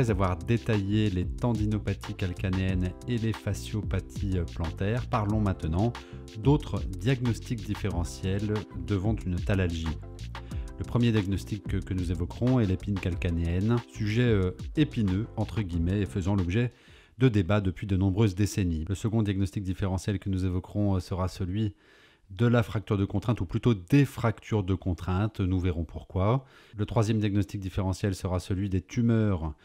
Après avoir détaillé les tendinopathies calcanéennes et les fasciopathies plantaires, parlons maintenant d'autres diagnostics différentiels devant une thalalgie. Le premier diagnostic que nous évoquerons est l'épine calcanéenne, sujet épineux entre guillemets et faisant l'objet de débats depuis de nombreuses décennies. Le second diagnostic différentiel que nous évoquerons sera celui de la fracture de contrainte, ou plutôt des fractures de contrainte, nous verrons pourquoi. Le troisième diagnostic différentiel sera celui des tumeurs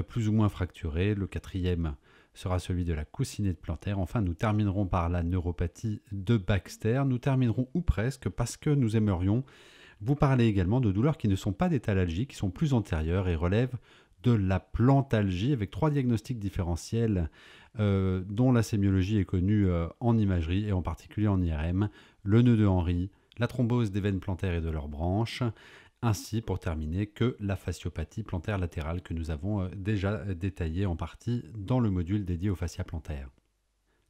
plus ou moins fracturées. Le quatrième sera celui de la coussinette plantaire. Enfin, nous terminerons par la neuropathie de Baxter. Nous terminerons ou presque parce que nous aimerions vous parler également de douleurs qui ne sont pas des thalalgies, qui sont plus antérieures et relèvent de la plantalgie, avec trois diagnostics différentiels dont la sémiologie est connue en imagerie et en particulier en IRM, le nœud de Henry, la thrombose des veines plantaires et de leurs branches, ainsi pour terminer que la fasciopathie plantaire latérale que nous avons déjà détaillée en partie dans le module dédié aux fascias plantaires.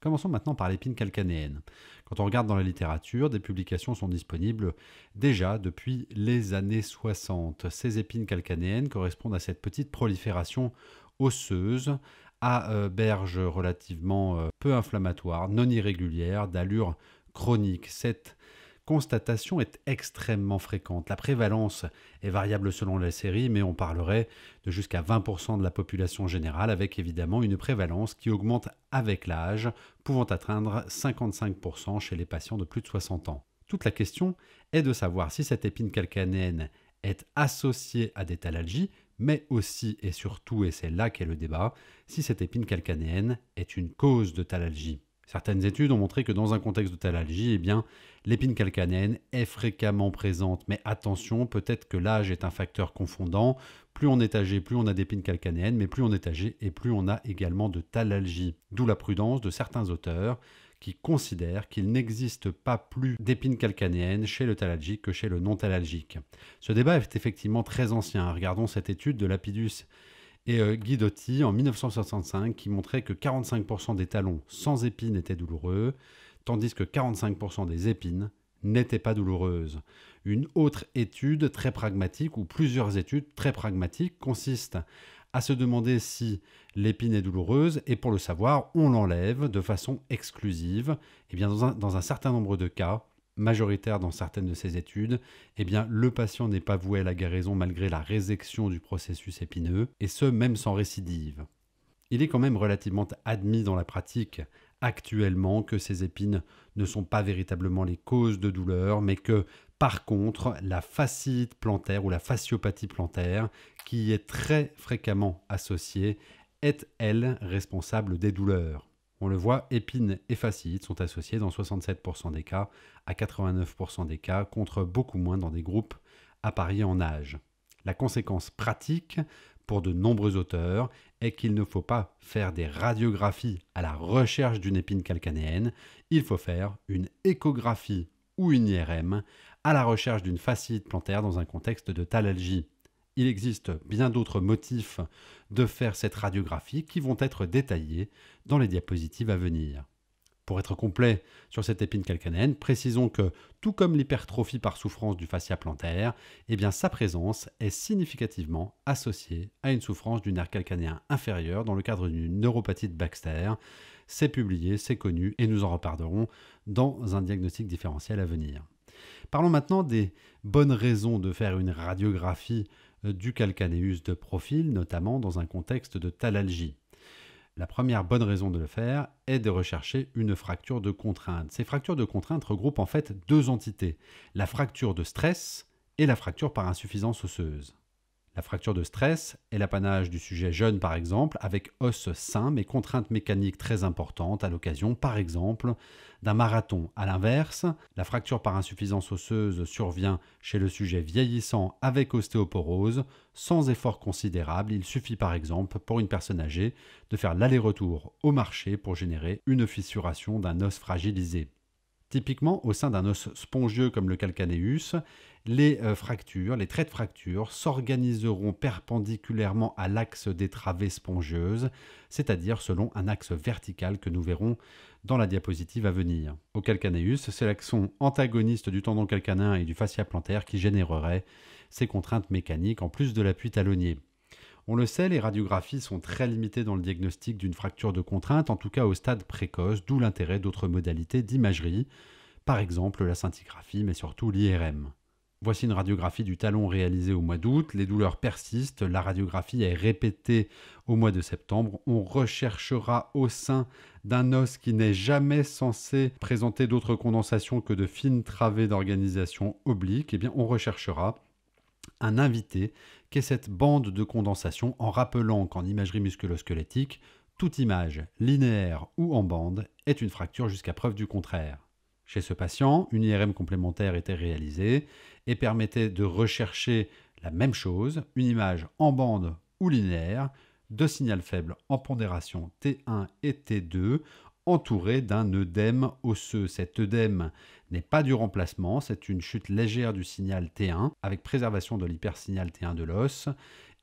Commençons maintenant par l'épine calcanéenne. Quand on regarde dans la littérature, des publications sont disponibles déjà depuis les années 60. Ces épines calcanéennes correspondent à cette petite prolifération osseuse à berge relativement peu inflammatoire, non irrégulière, d'allure chronique. Cette constatation est extrêmement fréquente. La prévalence est variable selon la série, mais on parlerait de jusqu'à 20% de la population générale, avec évidemment une prévalence qui augmente avec l'âge, pouvant atteindre 55% chez les patients de plus de 60 ans. Toute la question est de savoir si cette épine calcanéenne est associée à des thalalgies, mais aussi et surtout, et c'est là qu'est le débat, si cette épine calcanéenne est une cause de thalalgie. Certaines études ont montré que dans un contexte de thalalgie, l'épine calcanéenne est fréquemment présente. Mais attention, peut-être que l'âge est un facteur confondant. Plus on est âgé, plus on a d'épine calcanéenne, mais plus on est âgé et plus on a également de thalalgie. D'où la prudence de certains auteurs qui considèrent qu'il n'existe pas plus d'épine calcanéenne chez le thalalgique que chez le non-thalalgique. Ce débat est effectivement très ancien. Regardons cette étude de Lapidus et Guidotti en 1965 qui montrait que 45% des talons sans épines étaient douloureux, tandis que 45% des épines n'étaient pas douloureuses. Une autre étude très pragmatique, ou plusieurs études très pragmatiques, consistent à se demander si l'épine est douloureuse, et pour le savoir, on l'enlève de façon exclusive. Et bien dans un certain nombre de cas, majoritaire dans certaines de ces études, le patient n'est pas voué à la guérison malgré la résection du processus épineux, et ce même sans récidive. Il est quand même relativement admis dans la pratique actuellement que ces épines ne sont pas véritablement les causes de douleur, mais que par contre la fasciite plantaire ou la fasciopathie plantaire, qui est très fréquemment associée, est elle responsable des douleurs. On le voit, épines et fasciites sont associées dans 67% des cas à 89% des cas, contre beaucoup moins dans des groupes appariés en âge. La conséquence pratique, pour de nombreux auteurs, est qu'il ne faut pas faire des radiographies à la recherche d'une épine calcanéenne, il faut faire une échographie ou une IRM à la recherche d'une fasciite plantaire dans un contexte de thalalgie. Il existe bien d'autres motifs de faire cette radiographie qui vont être détaillés dans les diapositives à venir. Pour être complet sur cette épine calcanéenne, précisons que, tout comme l'hypertrophie par souffrance du fascia plantaire, sa présence est significativement associée à une souffrance du nerf calcanéen inférieur dans le cadre d'une neuropathie de Baxter. C'est publié, c'est connu, et nous en reparlerons dans un diagnostic différentiel à venir. Parlons maintenant des bonnes raisons de faire une radiographie du calcanéus de profil, notamment dans un contexte de thalalgie. La première bonne raison de le faire est de rechercher une fracture de contrainte. Ces fractures de contrainte regroupent en fait deux entités, la fracture de stress et la fracture par insuffisance osseuse. La fracture de stress est l'apanage du sujet jeune par exemple, avec os sain mais contrainte mécanique très importante à l'occasion par exemple d'un marathon. A l'inverse, la fracture par insuffisance osseuse survient chez le sujet vieillissant avec ostéoporose, sans effort considérable. Il suffit par exemple pour une personne âgée de faire l'aller-retour au marché pour générer une fissuration d'un os fragilisé. Typiquement, au sein d'un os spongieux comme le calcanéus, les traits de fracture s'organiseront perpendiculairement à l'axe des travées spongieuses, c'est-à-dire selon un axe vertical que nous verrons dans la diapositive à venir. Au calcanéus, c'est l'axon antagoniste du tendon calcanéen et du fascia plantaire qui générerait ces contraintes mécaniques en plus de l'appui talonnier. On le sait, les radiographies sont très limitées dans le diagnostic d'une fracture de contrainte, en tout cas au stade précoce, d'où l'intérêt d'autres modalités d'imagerie, par exemple la scintigraphie, mais surtout l'IRM. Voici une radiographie du talon réalisée au mois d'août. Les douleurs persistent, la radiographie est répétée au mois de septembre. On recherchera au sein d'un os qui n'est jamais censé présenter d'autres condensations que de fines travées d'organisation oblique. Eh bien, on recherchera un invité qu'est cette bande de condensation en rappelant qu'en imagerie musculo-squelettique, toute image, linéaire ou en bande, est une fracture jusqu'à preuve du contraire. Chez ce patient, une IRM complémentaire était réalisée et permettait de rechercher la même chose, une image en bande ou linéaire, de signal faible en pondération T1 et T2, entouré d'un œdème osseux. Cet œdème n'est pas du remplacement, c'est une chute légère du signal T1 avec préservation de l'hypersignal T1 de l'os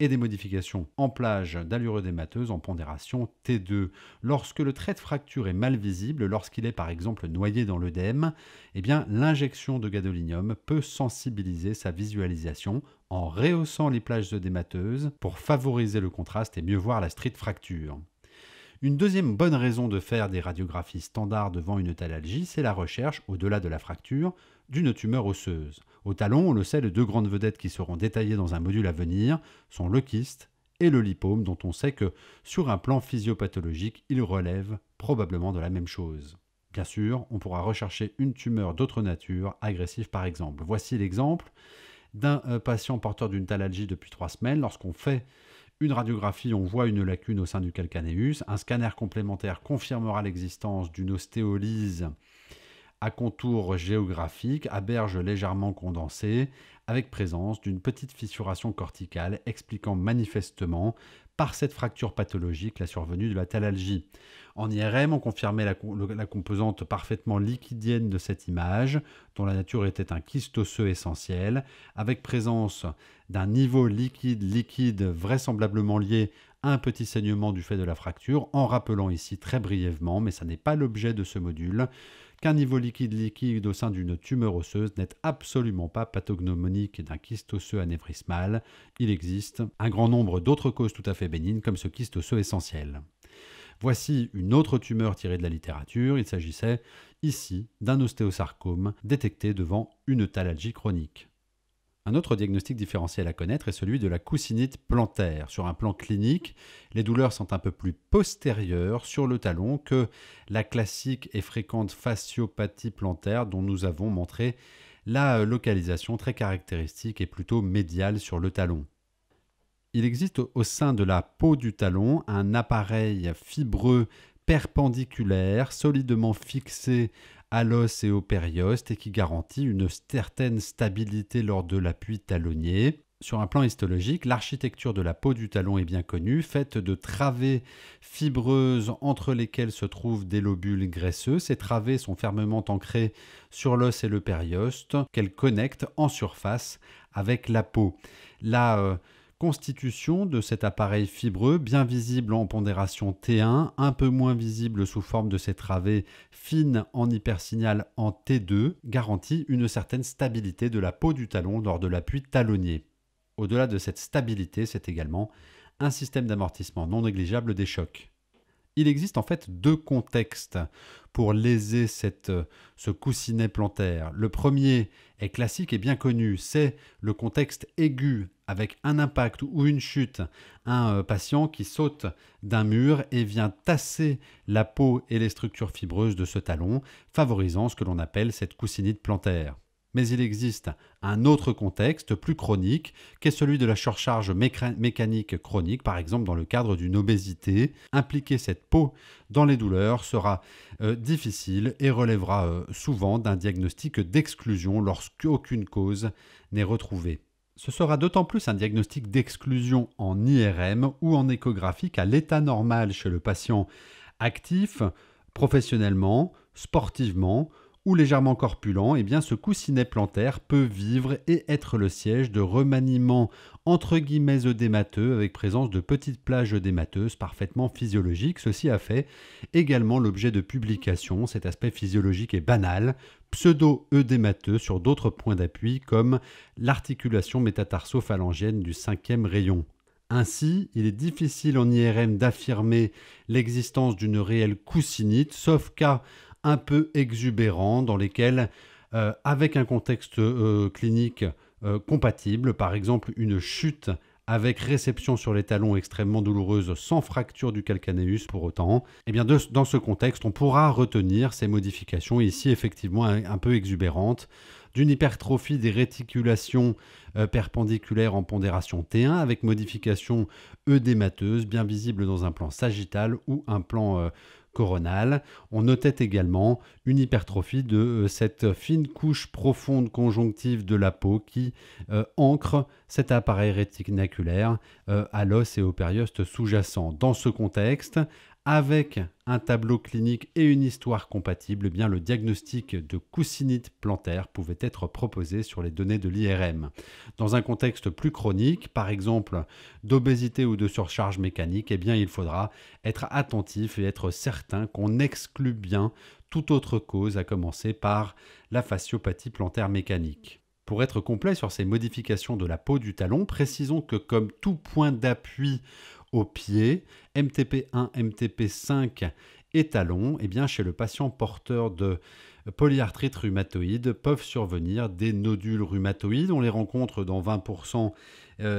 et des modifications en plage d'allure œdémateuse en pondération T2. Lorsque le trait de fracture est mal visible, lorsqu'il est par exemple noyé dans l'œdème, eh bien l'injection de gadolinium peut sensibiliser sa visualisation en rehaussant les plages œdémateuses pour favoriser le contraste et mieux voir la stricte fracture. Une deuxième bonne raison de faire des radiographies standards devant une thalalgie, c'est la recherche, au-delà de la fracture, d'une tumeur osseuse. Au talon, on le sait, les deux grandes vedettes qui seront détaillées dans un module à venir sont le kyste et le lipome, dont on sait que, sur un plan physiopathologique, ils relèvent probablement de la même chose. Bien sûr, on pourra rechercher une tumeur d'autre nature, agressive par exemple. Voici l'exemple d'un patient porteur d'une thalalgie depuis 3 semaines. Lorsqu'on fait une radiographie, on voit une lacune au sein du calcanéus. Un scanner complémentaire confirmera l'existence d'une ostéolyse à contour géographique, à berge légèrement condensée, avec présence d'une petite fissuration corticale expliquant manifestement par cette fracture pathologique la survenue de la thalalgie. En IRM, on confirmait la composante parfaitement liquidienne de cette image, dont la nature était un kyste osseux essentiel, avec présence d'un niveau liquide vraisemblablement lié à un petit saignement du fait de la fracture, en rappelant ici très brièvement, mais ça n'est pas l'objet de ce module, qu'un niveau liquide au sein d'une tumeur osseuse n'est absolument pas pathognomonique d'un kyste osseux anévrismal. Il existe un grand nombre d'autres causes tout à fait bénignes comme ce kyste osseux essentiel. Voici une autre tumeur tirée de la littérature. Il s'agissait ici d'un ostéosarcome détecté devant une thalalgie chronique. Un autre diagnostic différentiel à connaître est celui de la coussinite plantaire. Sur un plan clinique, les douleurs sont un peu plus postérieures sur le talon que la classique et fréquente fasciopathie plantaire dont nous avons montré la localisation très caractéristique et plutôt médiale sur le talon. Il existe au sein de la peau du talon un appareil fibreux perpendiculaire solidement fixé à l'os et au périoste et qui garantit une certaine stabilité lors de l'appui talonnier. Sur un plan histologique, l'architecture de la peau du talon est bien connue, faite de travées fibreuses entre lesquelles se trouvent des lobules graisseux. Ces travées sont fermement ancrées sur l'os et le périoste qu'elles connectent en surface avec la peau. La constitution de cet appareil fibreux, bien visible en pondération T1, un peu moins visible sous forme de ces travées fines en hypersignal en T2, garantit une certaine stabilité de la peau du talon lors de l'appui talonnier. Au-delà de cette stabilité, c'est également un système d'amortissement non négligeable des chocs. Il existe en fait deux contextes pour léser ce coussinet plantaire. Le premier est classique et bien connu, c'est le contexte aigu avec un impact ou une chute, un patient qui saute d'un mur et vient tasser la peau et les structures fibreuses de ce talon, favorisant ce que l'on appelle cette coussinite plantaire. Mais il existe un autre contexte plus chronique, qui est celui de la surcharge mécanique chronique, par exemple dans le cadre d'une obésité. Impliquer cette peau dans les douleurs sera difficile et relèvera souvent d'un diagnostic d'exclusion lorsqu'aucune cause n'est retrouvée. Ce sera d'autant plus un diagnostic d'exclusion en IRM ou en échographie qu'à l'état normal chez le patient actif, professionnellement, sportivement, ou légèrement corpulent, eh bien ce coussinet plantaire peut vivre et être le siège de remaniements entre guillemets œdémateux avec présence de petites plages œdémateuses parfaitement physiologiques. Ceci a fait également l'objet de publications. Cet aspect physiologique est banal, pseudo-œdémateux sur d'autres points d'appui comme l'articulation métatarso-phalangienne du 5e rayon. Ainsi, il est difficile en IRM d'affirmer l'existence d'une réelle coussinite, sauf cas un peu exubérants dans lesquels, avec un contexte clinique compatible, par exemple une chute avec réception sur les talons extrêmement douloureuse sans fracture du calcanéus pour autant, eh bien dans ce contexte, on pourra retenir ces modifications ici effectivement un peu exubérantes, d'une hypertrophie des réticulations perpendiculaires en pondération T1 avec modification œdémateuse bien visible dans un plan sagittal ou un plan coronal. On notait également une hypertrophie de cette fine couche profonde conjonctive de la peau qui ancre cet appareil rétinaculaire à l'os et au périoste sous-jacent. Dans ce contexte, avec un tableau clinique et une histoire compatible, eh bien le diagnostic de coussinite plantaire pouvait être proposé sur les données de l'IRM. Dans un contexte plus chronique, par exemple d'obésité ou de surcharge mécanique, eh bien il faudra être attentif et être certain qu'on exclut bien toute autre cause, à commencer par la fasciopathie plantaire mécanique. Pour être complet sur ces modifications de la peau du talon, précisons que comme tout point d'appui au pied, MTP1, MTP5 et talon, eh bien chez le patient porteur de polyarthrite rhumatoïde peuvent survenir des nodules rhumatoïdes. On les rencontre dans 20%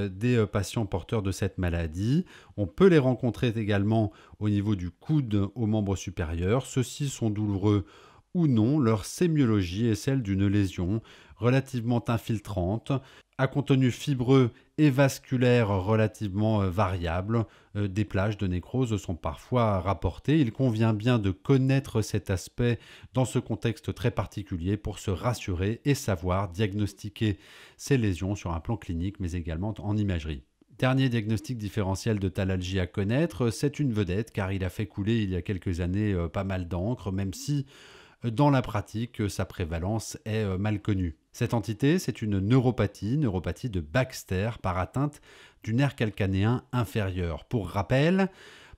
des patients porteurs de cette maladie. On peut les rencontrer également au niveau du coude aux membres supérieurs. Ceux-ci sont douloureux ou non. Leur sémiologie est celle d'une lésion relativement infiltrante, à contenu fibreux et vasculaire relativement variable. Des plages de nécrose sont parfois rapportées. Il convient bien de connaître cet aspect dans ce contexte très particulier pour se rassurer et savoir diagnostiquer ces lésions sur un plan clinique mais également en imagerie. Dernier diagnostic différentiel de thalalgie à connaître, c'est une vedette car il a fait couler il y a quelques années pas mal d'encre, même si dans la pratique, sa prévalence est mal connue. Cette entité, c'est une neuropathie de Baxter par atteinte du nerf calcanéen inférieur. Pour rappel,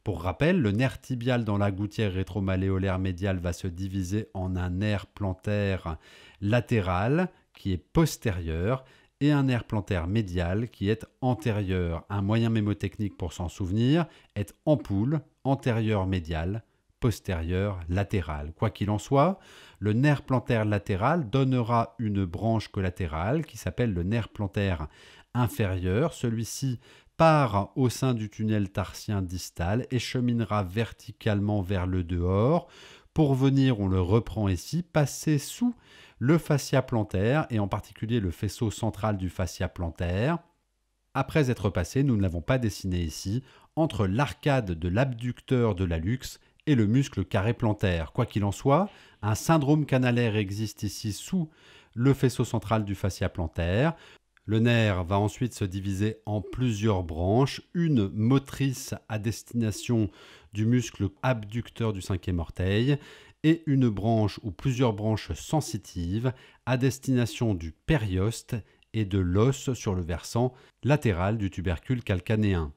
le nerf tibial dans la gouttière rétromalléolaire médiale va se diviser en un nerf plantaire latéral qui est postérieur et un nerf plantaire médial qui est antérieur. Un moyen mémotechnique pour s'en souvenir est ampoule antérieur médial, postérieur latéral. Quoi qu'il en soit, le nerf plantaire latéral donnera une branche collatérale qui s'appelle le nerf plantaire inférieur. Celui-ci part au sein du tunnel tarsien distal et cheminera verticalement vers le dehors pour venir, on le reprend ici, passer sous le fascia plantaire et en particulier le faisceau central du fascia plantaire. Après être passé, nous ne l'avons pas dessiné ici, entre l'arcade de l'abducteur de l'hallux et le muscle carré plantaire. Quoi qu'il en soit, un syndrome canalaire existe ici sous le faisceau central du fascia plantaire. Le nerf va ensuite se diviser en plusieurs branches, une motrice à destination du muscle abducteur du cinquième orteil et une branche ou plusieurs branches sensitives à destination du périoste et de l'os sur le versant latéral du tubercule calcanéen.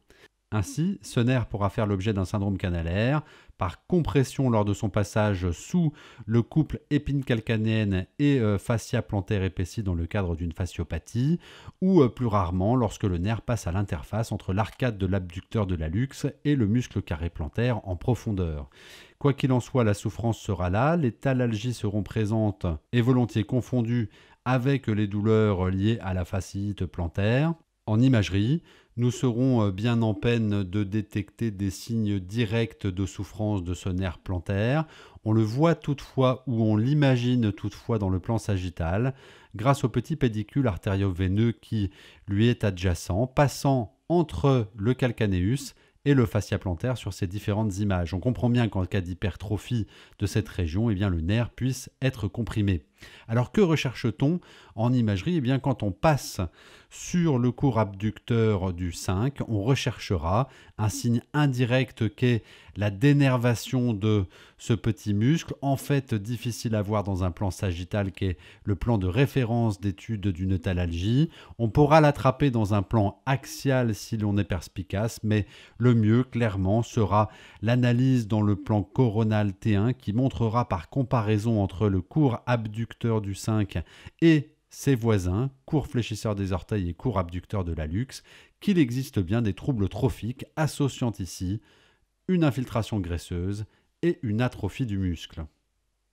Ainsi, ce nerf pourra faire l'objet d'un syndrome canalaire par compression lors de son passage sous le couple épine calcanéenne et fascia plantaire épaissie dans le cadre d'une fasciopathie, ou plus rarement lorsque le nerf passe à l'interface entre l'arcade de l'abducteur de l'hallux et le muscle carré plantaire en profondeur. Quoi qu'il en soit, la souffrance sera là, les thalalgies seront présentes et volontiers confondues avec les douleurs liées à la fasciite plantaire. En imagerie, nous serons bien en peine de détecter des signes directs de souffrance de ce nerf plantaire. On le voit toutefois ou on l'imagine toutefois dans le plan sagittal grâce au petit pédicule artério-veineux qui lui est adjacent, passant entre le calcanéus et le fascia plantaire sur ces différentes images. On comprend bien qu'en cas d'hypertrophie de cette région, eh bien, le nerf puisse être comprimé. Alors que recherche-t-on en imagerie? Eh bien, quand on passe sur le court abducteur du 5, on recherchera un signe indirect qu'est la dénervation de ce petit muscle, en fait difficile à voir dans un plan sagittal qui est le plan de référence d'étude d'une thalalgie. On pourra l'attraper dans un plan axial si l'on est perspicace, mais le mieux clairement sera l'analyse dans le plan coronal T1 qui montrera par comparaison entre le court abducteur du 5 et ses voisins, court fléchisseur des orteils et court abducteur de l'hallux, qu'il existe bien des troubles trophiques associant ici une infiltration graisseuse et une atrophie du muscle.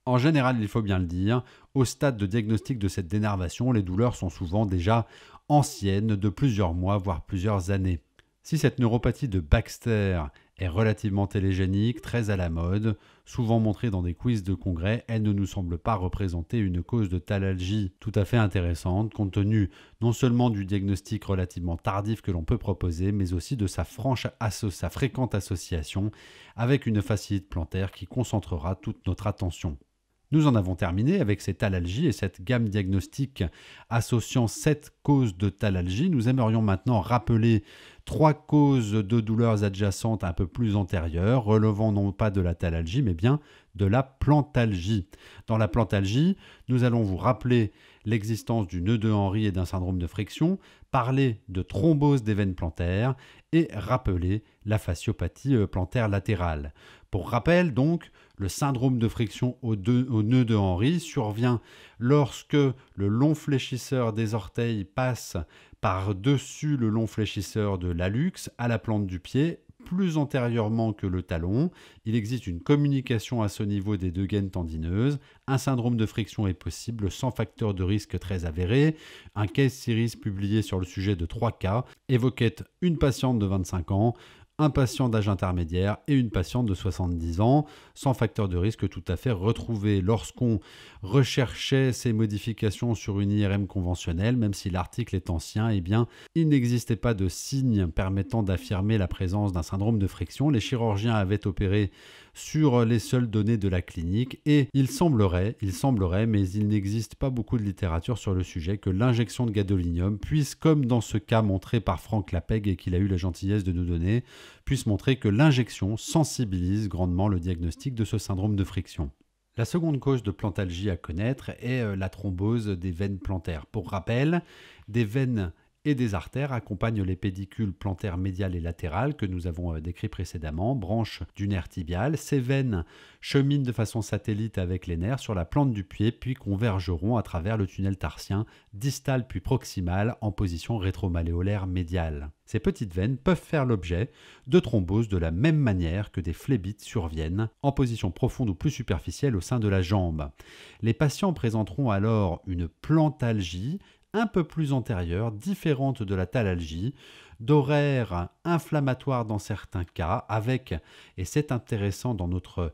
En général, il faut bien le dire, au stade de diagnostic de cette dénervation, les douleurs sont souvent déjà anciennes de plusieurs mois, voire plusieurs années. Si cette neuropathie de Baxter est relativement télégénique, très à la mode, souvent montrée dans des quiz de congrès, elle ne nous semble pas représenter une cause de thalalgie tout à fait intéressante, compte tenu non seulement du diagnostic relativement tardif que l'on peut proposer, mais aussi de sa fréquente association avec une fasciite plantaire qui concentrera toute notre attention. Nous en avons terminé avec ces thalalgies et cette gamme diagnostique associant 7 causes de thalalgie. Nous aimerions maintenant rappeler 3 causes de douleurs adjacentes un peu plus antérieures, relevant non pas de la thalalgie, mais bien de la plantalgie. Dans la plantalgie, nous allons vous rappeler l'existence du nœud de Henry et d'un syndrome de friction, parler de thrombose des veines plantaires et rappeler la fasciopathie plantaire latérale. Pour rappel, donc, le syndrome de friction au nœud de Henry survient lorsque le long fléchisseur des orteils passe par-dessus le long fléchisseur de l'hallux à la plante du pied, plus antérieurement que le talon. Il existe une communication à ce niveau des deux gaines tendineuses. Un syndrome de friction est possible sans facteur de risque très avéré. Un case series publié sur le sujet de 3 cas évoquait une patiente de 25 ans, un patient d'âge intermédiaire et une patiente de 70 ans, sans facteur de risque tout à fait retrouvé. Lorsqu'on recherchait ces modifications sur une IRM conventionnelle, même si l'article est ancien, eh bien, il n'existait pas de signe permettant d'affirmer la présence d'un syndrome de friction. Les chirurgiens avaient opéré sur les seules données de la clinique et il semblerait, mais il n'existe pas beaucoup de littérature sur le sujet, que l'injection de gadolinium puisse, comme dans ce cas montré par Franck Lapeg et qu'il a eu la gentillesse de nous donner, puisse montrer que l'injection sensibilise grandement le diagnostic de ce syndrome de friction. La seconde cause de plantalgie à connaître est la thrombose des veines plantaires. Pour rappel, des veines et des artères accompagnent les pédicules plantaires médiales et latérales que nous avons décrits précédemment, branches du nerf tibial. Ces veines cheminent de façon satellite avec les nerfs sur la plante du pied, puis convergeront à travers le tunnel tarsien, distal puis proximal, en position rétromalléolaire médiale. Ces petites veines peuvent faire l'objet de thromboses de la même manière que des phlébites surviennent, en position profonde ou plus superficielle au sein de la jambe. Les patients présenteront alors une plantalgie, un peu plus antérieure, différente de la thalalgie, d'horaire inflammatoire dans certains cas, avec, et c'est intéressant dans notre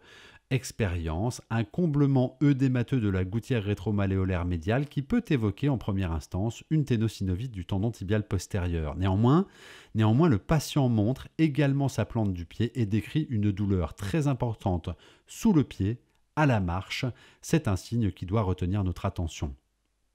expérience, un comblement œdémateux de la gouttière rétromalléolaire médiale qui peut évoquer en première instance une ténosynovite du tendon tibial postérieur. Néanmoins, le patient montre également sa plante du pied et décrit une douleur très importante sous le pied, à la marche. C'est un signe qui doit retenir notre attention.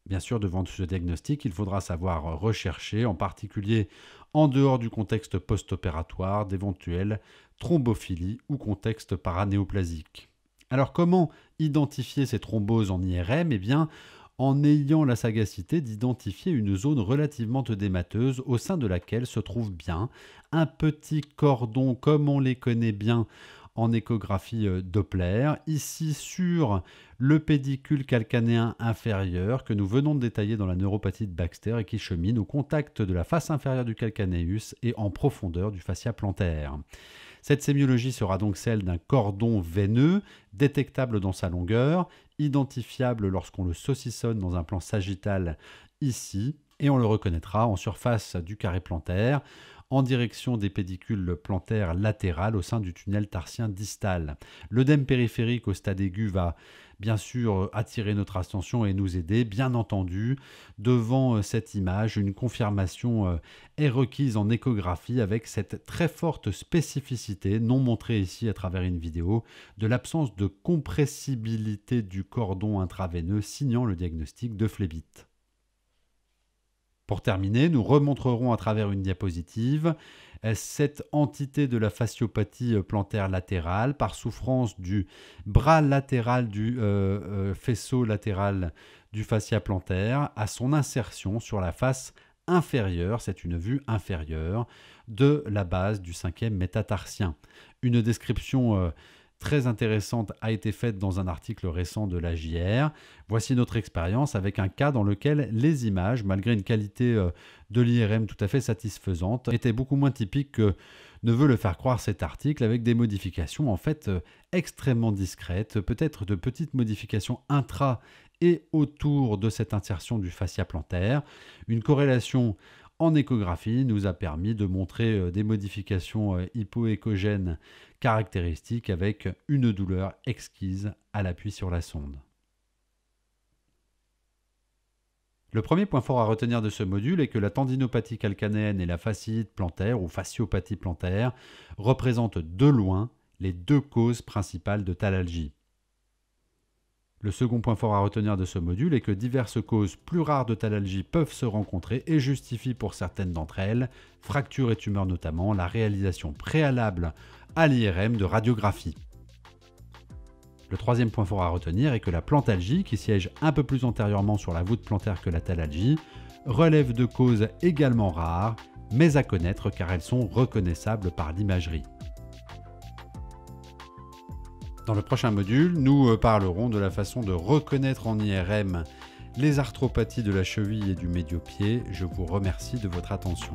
Bien sûr, devant ce diagnostic, il faudra savoir rechercher, en particulier en dehors du contexte post-opératoire, d'éventuelles thrombophilies ou contexte paranéoplasique. Alors comment identifier ces thromboses en IRM ? Eh bien, en ayant la sagacité d'identifier une zone relativement œdémateuse au sein de laquelle se trouve bien un petit cordon comme on les connaît bien en échographie Doppler, ici sur le pédicule calcanéen inférieur que nous venons de détailler dans la neuropathie de Baxter et qui chemine au contact de la face inférieure du calcanéus et en profondeur du fascia plantaire. Cette sémiologie sera donc celle d'un cordon veineux, détectable dans sa longueur, identifiable lorsqu'on le saucissonne dans un plan sagittal ici, et on le reconnaîtra en surface du carré plantaire, en direction des pédicules plantaires latérales au sein du tunnel tarsien distal. L'œdème périphérique au stade aigu va bien sûr attirer notre attention et nous aider. Bien entendu, devant cette image, une confirmation est requise en échographie avec cette très forte spécificité, non montrée ici à travers une vidéo, de l'absence de compressibilité du cordon intraveineux signant le diagnostic de phlébite. Pour terminer, nous remontrerons à travers une diapositive cette entité de la fasciopathie plantaire latérale par souffrance du bras latéral du faisceau latéral du fascia plantaire à son insertion sur la face inférieure, c'est une vue inférieure, de la base du 5e métatarsien. Une description très intéressante a été faite dans un article récent de la JR. Voici notre expérience avec un cas dans lequel les images, malgré une qualité de l'IRM tout à fait satisfaisante, étaient beaucoup moins typiques que ne veut le faire croire cet article, avec des modifications en fait extrêmement discrètes, peut-être de petites modifications intra et autour de cette insertion du fascia plantaire. Une corrélation en échographie nous a permis de montrer des modifications hypoéchogènes caractéristiques avec une douleur exquise à l'appui sur la sonde. Le premier point fort à retenir de ce module est que la tendinopathie calcanéenne et la fasciite plantaire ou fasciopathie plantaire représentent de loin les deux causes principales de thalalgie. Le second point fort à retenir de ce module est que diverses causes plus rares de thalalgie peuvent se rencontrer et justifient pour certaines d'entre elles, fractures et tumeurs notamment, la réalisation préalable à l'IRM de radiographie. Le troisième point fort à retenir est que la plantalgie, qui siège un peu plus antérieurement sur la voûte plantaire que la thalalgie, relève de causes également rares, mais à connaître car elles sont reconnaissables par l'imagerie. Dans le prochain module, nous parlerons de la façon de reconnaître en IRM les arthropathies de la cheville et du médio-pied. Je vous remercie de votre attention.